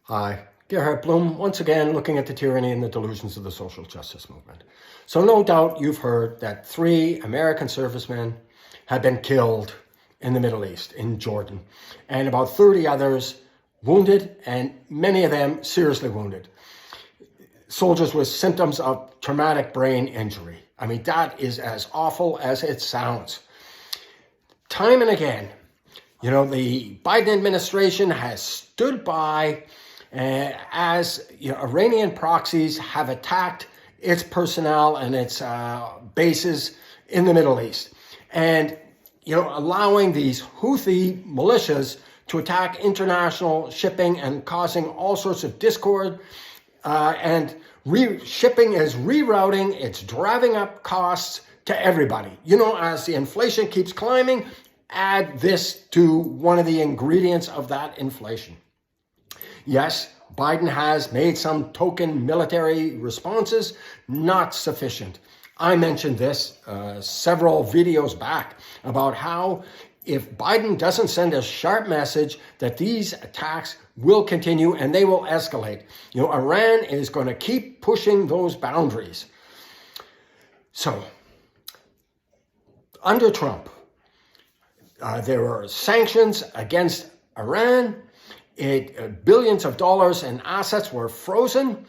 Hi, Gerhard Bloom, once again looking at the tyranny and the delusions of the social justice movement. So no doubt you've heard that 3 American servicemen have been killed in the Middle East, in Jordan, and about 30 others wounded, and many of them seriously wounded. Soldiers with symptoms of traumatic brain injury. I mean, that is as awful as it sounds. Time and again, the Biden administration has stood by as Iranian proxies have attacked its personnel and its bases in the Middle East, and allowing these Houthi militias to attack international shipping and causing all sorts of discord. And shipping is rerouting. It's driving up costs to everybody. As the inflation keeps climbing, add this to one of the ingredients of that inflation. Yes, Biden has made some token military responses, not sufficient. I mentioned this several videos back about how if Biden doesn't send a sharp message that these attacks will continue and they will escalate, Iran is going to keep pushing those boundaries. So, under Trump, there were sanctions against Iran. Billions of dollars in assets were frozen.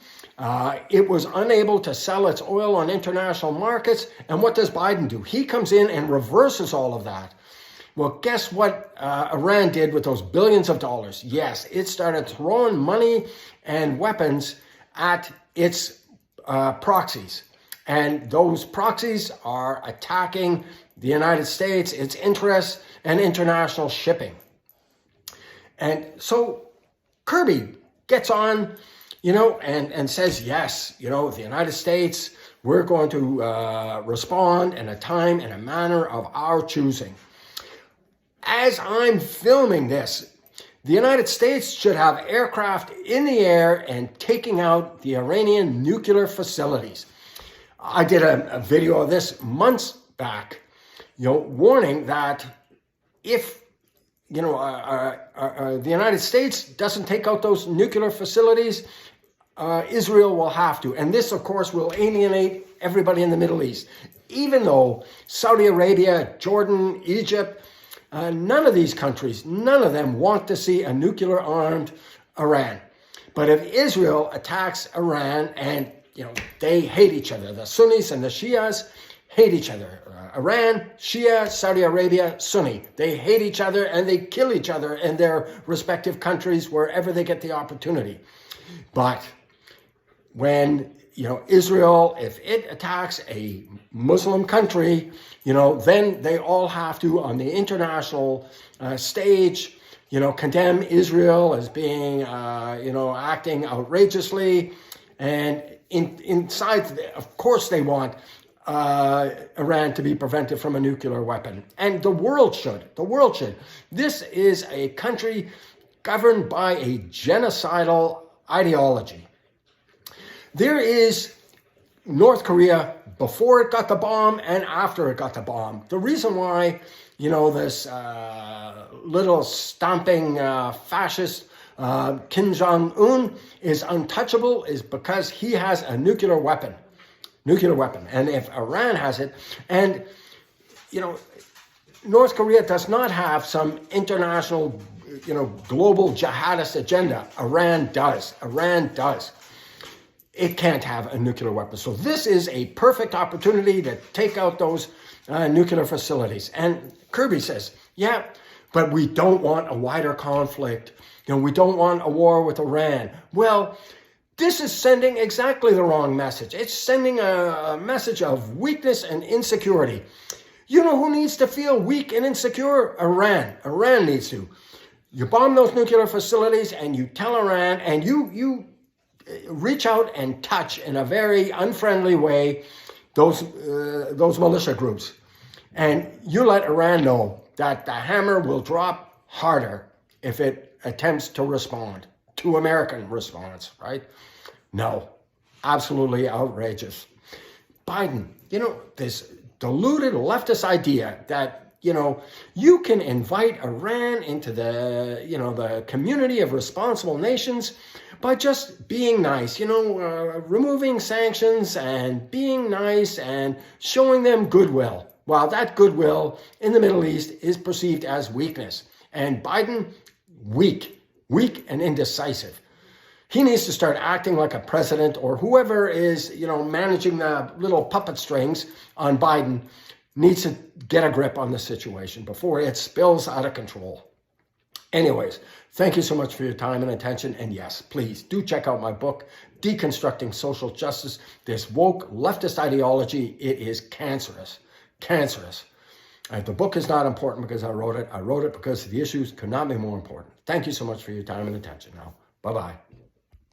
It was unable to sell its oil on international markets. And what does Biden do? He comes in and reverses all of that. Well, guess what Iran did with those billions of dollars? Yes, it started throwing money and weapons at its proxies. And those proxies are attacking the United States, its interests, and international shipping. And so Kirby gets on, and says, yes, the United States, we're going to respond in a time and a manner of our choosing. As I'm filming this, the United States should have aircraft in the air and taking out the Iranian nuclear facilities. I did a video of this months back, warning that if the United States doesn't take out those nuclear facilities, Israel will have to. And this, of course, will alienate everybody in the Middle East. Even though Saudi Arabia, Jordan, Egypt, none of these countries, none of them want to see a nuclear-armed Iran. But if Israel attacks Iran, and they hate each other, the Sunnis and the Shias hate each other. Iran, Shia, Saudi Arabia, Sunni. They hate each other and they kill each other in their respective countries wherever they get the opportunity. But when Israel, if it attacks a Muslim country, then they all have to, on the international stage, condemn Israel as being, acting outrageously. And inside, of course, they want Iran to be prevented from a nuclear weapon. And the world should. The world should. This is a country governed by a genocidal ideology. There is North Korea before it got the bomb and after it got the bomb. The reason why, this little stomping fascist Kim Jong-un is untouchable is because he has a nuclear weapon. And if Iran has it, and, North Korea does not have some international, global jihadist agenda. Iran does. It can't have a nuclear weapon. So this is a perfect opportunity to take out those nuclear facilities. And Kirby says, yeah, but we don't want a wider conflict. We don't want a war with Iran. Well, this is sending exactly the wrong message. It's sending a message of weakness and insecurity. You know who needs to feel weak and insecure? Iran. Iran needs to. You bomb those nuclear facilities and you tell Iran, and you reach out and touch in a very unfriendly way those militia groups. And you let Iran know that the hammer will drop harder if it attempts to respond to American response, right? No, absolutely outrageous. Biden, this deluded leftist idea that, you can invite Iran into the community of responsible nations, by just being nice, removing sanctions and being nice and showing them goodwill. Well, that goodwill in the Middle East is perceived as weakness. And Biden, weak and indecisive. He needs to start acting like a president, or whoever is, managing the little puppet strings on Biden needs to get a grip on the situation before it spills out of control. Anyways, thank you so much for your time and attention. And yes, please do check out my book, Deconstructing Social Justice. This woke leftist ideology, it is cancerous. The book is not important because I wrote it. I wrote it because the issues could not be more important. Thank you so much for your time and attention. Now, bye-bye.